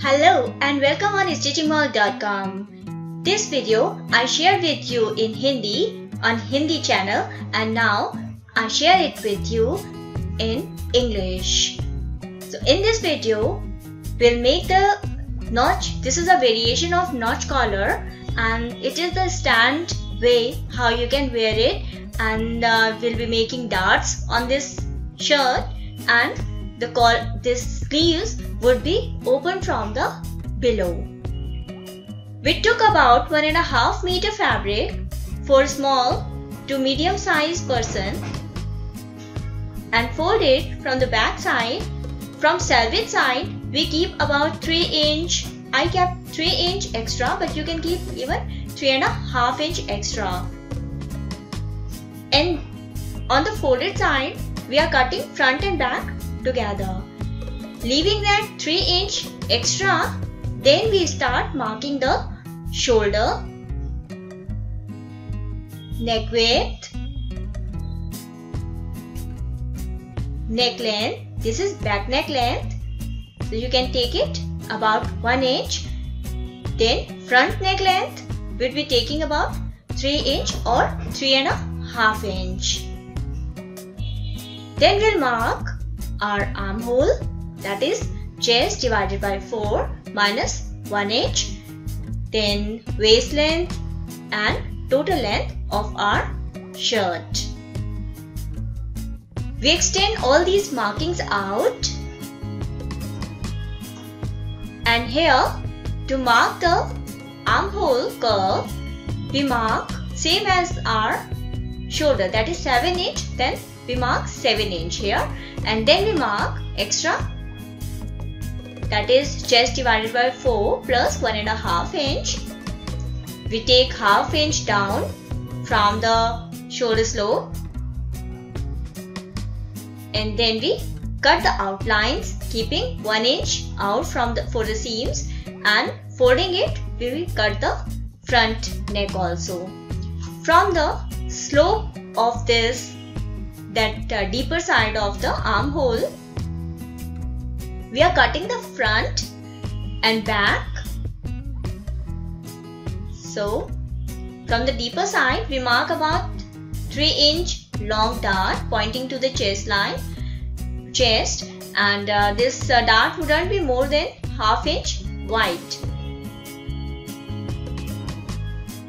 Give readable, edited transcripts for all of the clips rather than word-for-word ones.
Hello and welcome on stitchingworld.com. This video I share with you in Hindi on Hindi channel, and now I share it with you in English. So in this video we'll make the notch. This is a variation of notch collar and it is the stand way how you can wear it, and we'll be making darts on this shirt, and this sleeves would be open from the below. We took about 1.5 meter fabric for small to medium sized person and fold it from the back side. From selvage side we keep about 3 inch. I kept 3 inch extra, but you can keep even 3.5 inch extra. And on the folded side we are cutting front and back together, leaving that 3 inch extra. Then we start marking the shoulder, neck width, neck length. This is back neck length, so you can take it about 1 inch. Then front neck length we'll be taking about 3 inch or 3.5 inch. Then we'll mark our armhole, that is chest divided by 4 minus 1 inch. Then waist length and total length of our shirt. We extend all these markings out, and here to mark the armhole curve we mark same as our shoulder, that is 7 inch. Then we mark 7 inch here, and then we mark extra, that is chest divided by 4 plus 1.5 inch. We take half inch down from the shoulder slope, and then we cut the outlines, keeping 1 inch out for the seams, and folding it we will cut the front neck also. From the slope of this, that deeper side of the armhole, we are cutting the front and back. So from the deeper side we mark about 3 inch long dart pointing to the chest, and this dart wouldn't be more than half inch wide.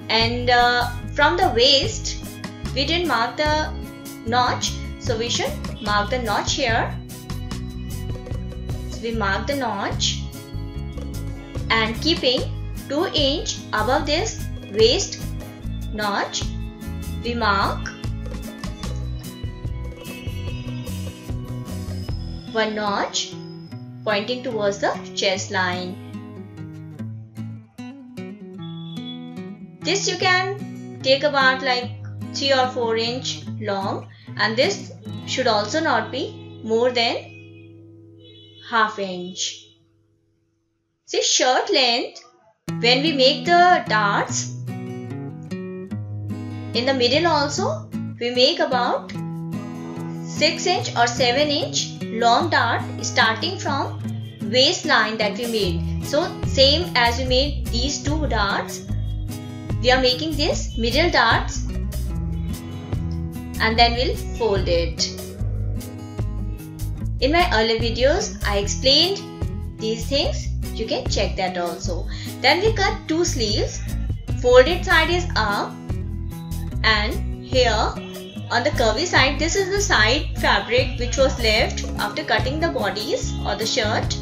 And from the waist we didn't mark the notch, so we should mark the notch here. So we mark the notch, and keeping 2 inch above this waist notch we mark 1 notch pointing towards the chest line. This you can take about like 3 or 4 inch long, and this should also not be more than half inch. See, shirt length, when we make the darts in the middle also we make about 6 inch or 7 inch long dart starting from waistline that we made. So same as we made these two darts, we are making this middle darts, and then we'll fold it. In my earlier videos I explained these things, you can check that also. Then we cut 2 sleeves. Folded side is up, and here on the curvy side, this is the side fabric which was left after cutting the bodies or the shirt,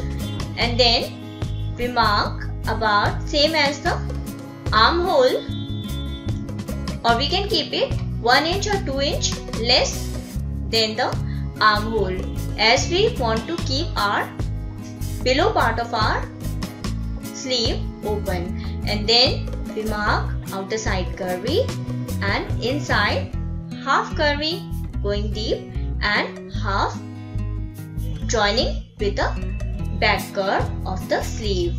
and then we mark about same as the armhole, or we can keep it 1 inch or 2 inch less than the armhole, as we want to keep our below part of our sleeve open. And then we mark outer side curvy and inside half curvy going deep and half joining with the back curve of the sleeve.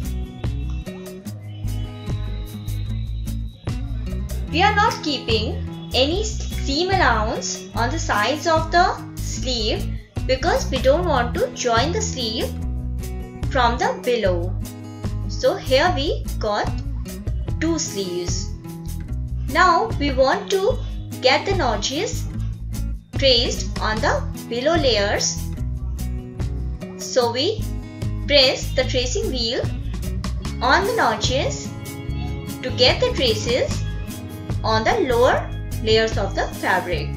We are not keeping any seam allowance on the sides of the sleeve because we don't want to join the sleeve from the below. So here we got 2 sleeves. Now we want to get the notches traced on the below layers. So we press the tracing wheel on the notches to get the traces on the lower layers of the fabric.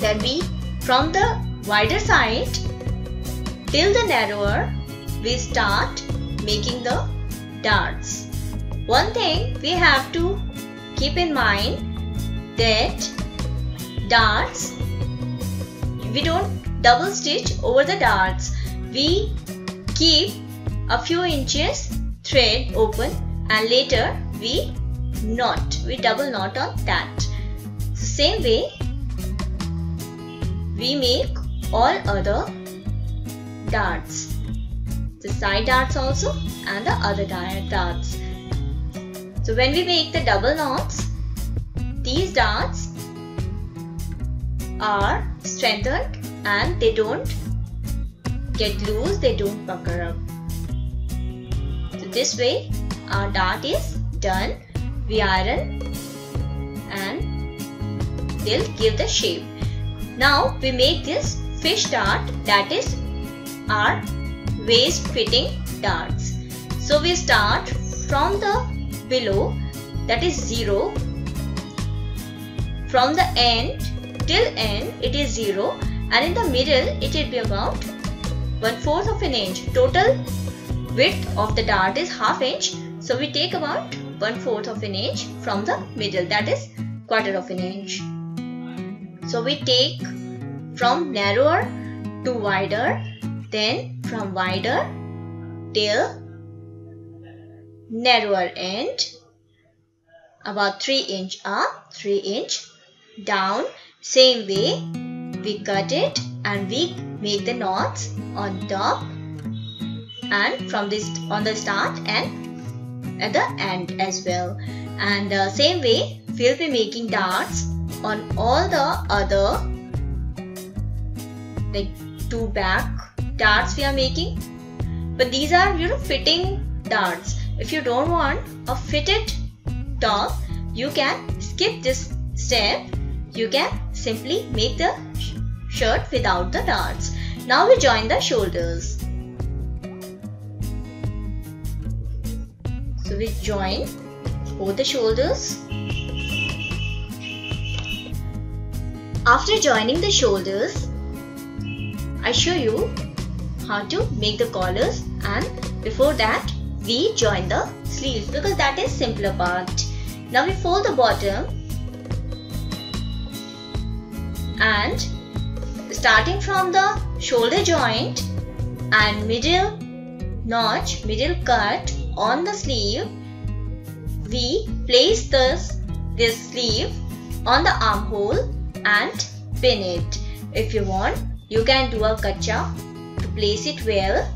Then we, from the wider side till the narrower, we start making the darts. One thing we have to keep in mind that darts, we don't double stitch over the darts. We keep a few inches thread open and later we double knot on that. So same way we make all other darts, the side darts also and the other darts. So when we make the double knots, these darts are strengthened and they don't get loose, they don't pucker up. So this way our dart is done. We iron and they'll give the shape. Now we make this fish dart, that is our waist fitting darts. So we start from the below, that is 0. From the end till end it is 0, and in the middle it will be about 1/4 of an inch. Total width of the dart is 1/2 inch. So we take about 1/4 of an inch from the middle, that is 1/4 of an inch. So we take from narrower to wider, then from wider till narrower end, about 3 inch up, 3 inch down. Same way we cut it and we make the knots on top and from this on the start and at the end as well. And same way we'll be making darts on all the other, like 2 back darts we are making, but these are fitting darts. If you don't want a fitted top, you can skip this step. You can simply make the shirt without the darts. Now we join the shoulders. So we join both the shoulders. After joining the shoulders, I show you how to make the collars, and before that we join the sleeves because that is simpler part. Now we fold the bottom and starting from the shoulder joint and middle notch, middle cut on the sleeve, we place this sleeve on the armhole and pin it. If you want, you can do a kacha to place it well.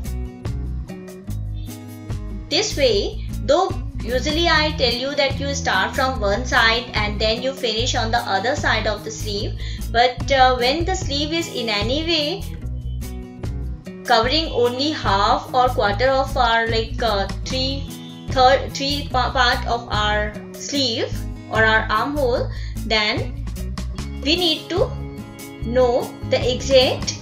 This way, though usually I tell you that you start from one side and then you finish on the other side of the sleeve, but when the sleeve is in any way covering only half or 1/4 of our three part of our sleeve or our armhole, then we need to know the exact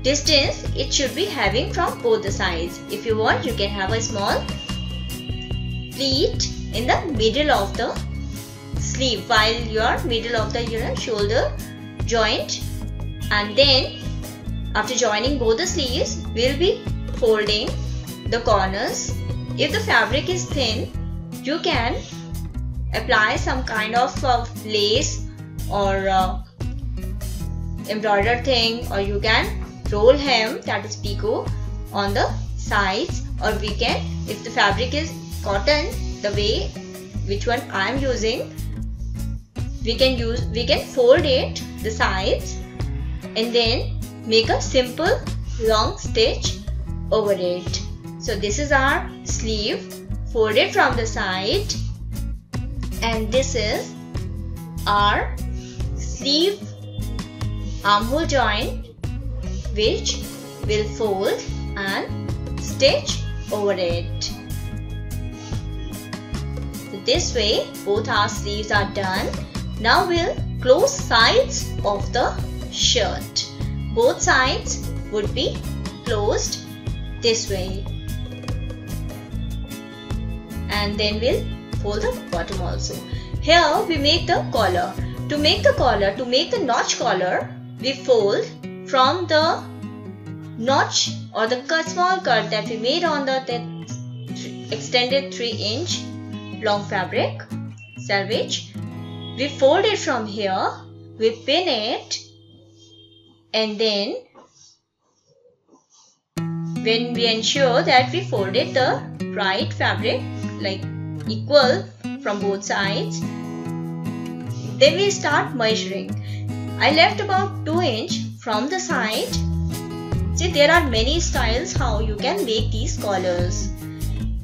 distance it should be having from both the sides. If you want, you can have a small pleat in the middle of the sleeve while you are middle of the shoulder joint, and then after joining both the sleeves we'll be folding the corners. If the fabric is thin, you can apply some kind of lace or embroidered thing, or you can roll hem, that is picot, on the sides, or we can, if the fabric is cotton, the way which one I am using, we can fold it the sides and then make a simple long stitch over it. So this is our sleeve folded from the side, and this is our sleeve armhole joint which will fold and stitch over it. So this way both our sleeves are done. Now we'll close sides of the shirt. Both sides would be closed this way. And then we'll fold the bottom also. Here we make the collar. To make the notch collar, we fold from the notch or the small cut that we made on the extended 3-inch long fabric selvage. We fold it from here, we pin it, and then when we ensure that we folded the right fabric like equal from both sides, then we start measuring. I left about 2 inch from the side. See, there are many styles how you can make these collars,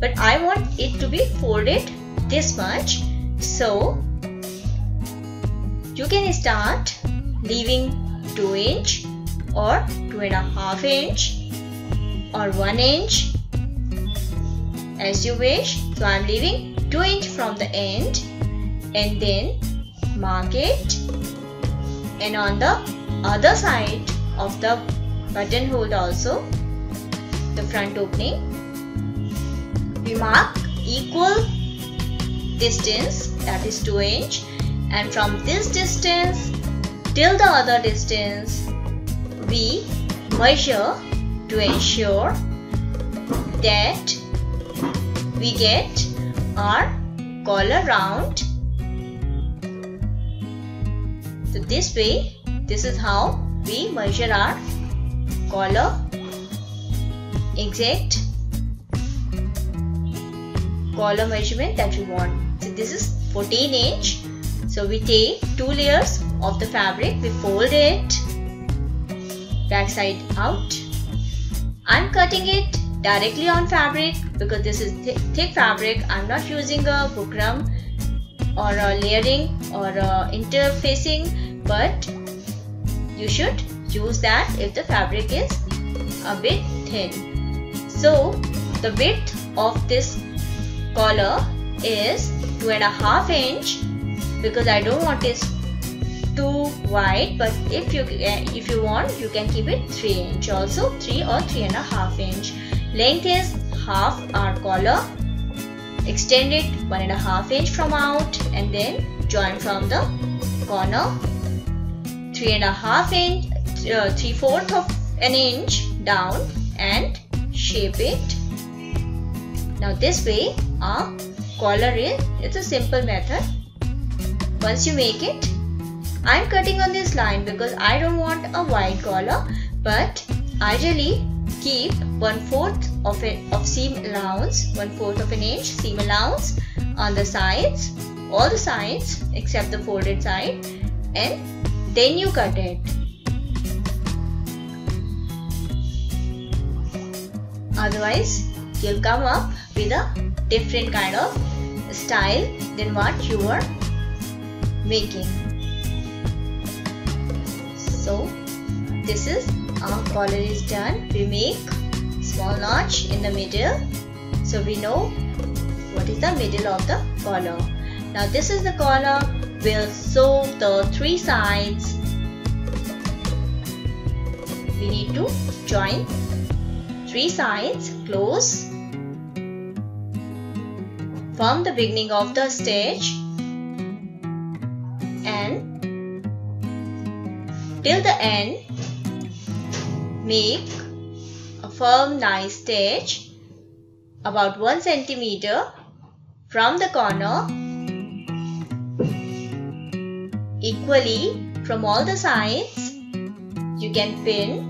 but I want it to be folded this much, so you can start leaving 2 inch or 2.5 inch or 1 inch as you wish. So I am leaving 2 inch from the end and then mark it, and on the other side of the buttonhole also, the front opening, we mark equal distance, that is 2 inch, and from this distance till the other distance we measure to ensure that we get our collar round. So this way, this is how we measure our collar, exact collar measurement that we want. So this is 14 inch. So we take 2 layers of the fabric, we fold it back side out. I'm cutting it directly on fabric because this is thick fabric. I'm not using a bukram or a layering or a interfacing, but you should use that if the fabric is a bit thin. So the width of this collar is 2.5 inch because I don't want it too wide, but if you want, you can keep it 3 inch also, 3 or 3.5 inch. Length is half our collar. Extend it 1.5 inch from out and then join from the corner 3.5 inch, 3/4 of an inch down and shape it. Now this way our collar is, it's a simple method. Once you make it, I'm cutting on this line because I don't want a wide collar, but ideally keep 1/4 of seam allowance, 1/4 of an inch seam allowance on the sides, all the sides except the folded side, and then you cut it. Otherwise, you'll come up with a different kind of style than what you were making. So this is our collar is done. We make small notch in the middle, so we know what is the middle of the collar. Now this is the collar. We'll sew the 3 sides. We need to join 3 sides close from the beginning of the stitch and till the end. Make a firm nice stitch about 1 centimeter from the corner, equally from all the sides. You can pin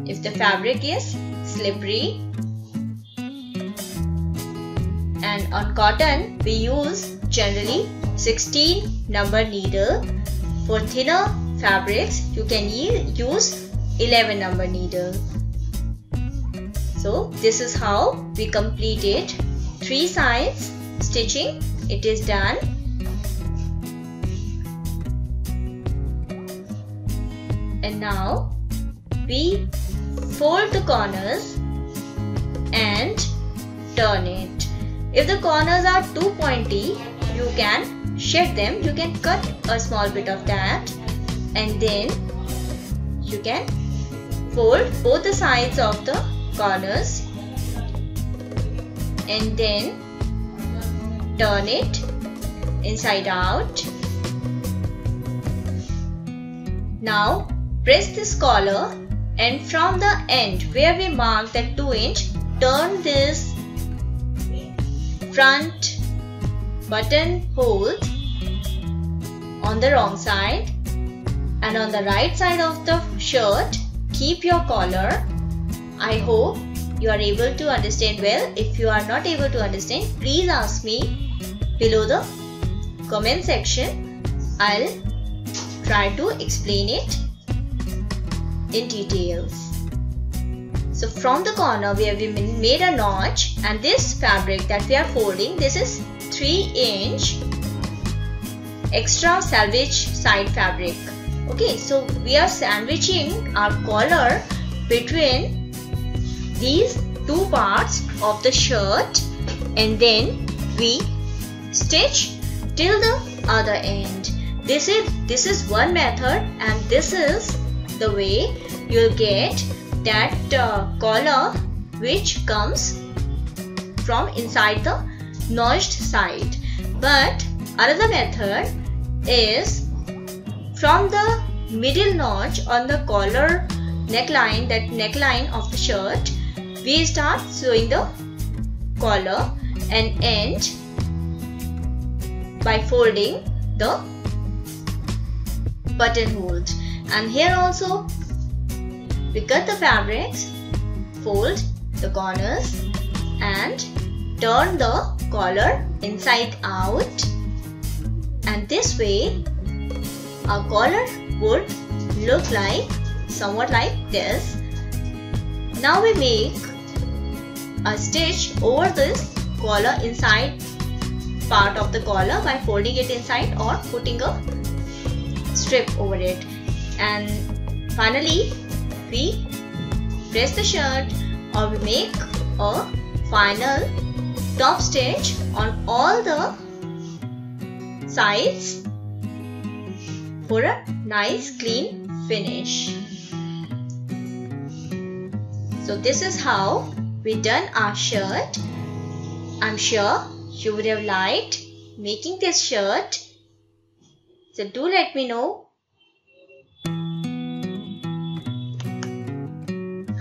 if the fabric is slippery, and on cotton we use generally 16 number needle. For thinner fabrics you can use 11 number needle. So this is how we completed 3 sides stitching. It is done. And now we fold the corners and turn it. If the corners are too pointy, you can shed them. You can cut a small bit of that, and then you can fold both the sides of the corners and then turn it inside out. Now press this collar, and from the end where we mark that 2 inch, turn this front buttonhole on the wrong side, and on the right side of the shirt keep your collar. I hope you are able to understand well. If you are not able to understand, please ask me below the comment section. I'll try to explain it in details. So from the corner where we made a notch, and this fabric that we are folding, this is 3 inch extra salvage side fabric. Okay, so we are sandwiching our collar between these two parts of the shirt, and then we stitch till the other end. This is one method, and this is the way you'll get that collar which comes from inside the notched side. But another method is from the middle notch on the collar neckline, that neckline of the shirt, we start sewing the collar and end by folding the buttonholes. And here also we cut the fabrics, fold the corners and turn the collar inside out, and this way our collar would look like somewhat like this. Now we make a stitch over this collar inside part of the collar by folding it inside or putting a strip over it, and finally we press the shirt, or we make a final top stitch on all the sides for a nice clean finish. So this is how we done our shirt. I'm sure you would have liked making this shirt. So do let me know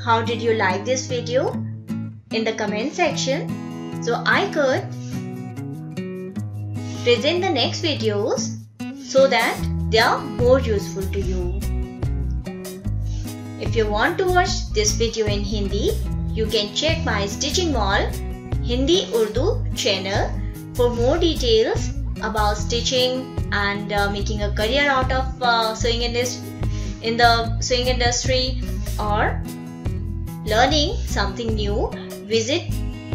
how did you like this video in the comment section, so I could present the next videos so that they are more useful to you. If you want to watch this video in Hindi, you can check my Stitching Mall Hindi Urdu channel for more details about stitching and making a career out of sewing in the sewing industry, or learning something new. Visit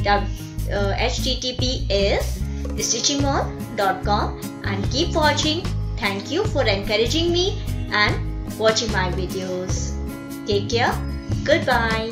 https://stitchingmall.com and keep watching. Thank you for encouraging me and watching my videos. Take care. Goodbye.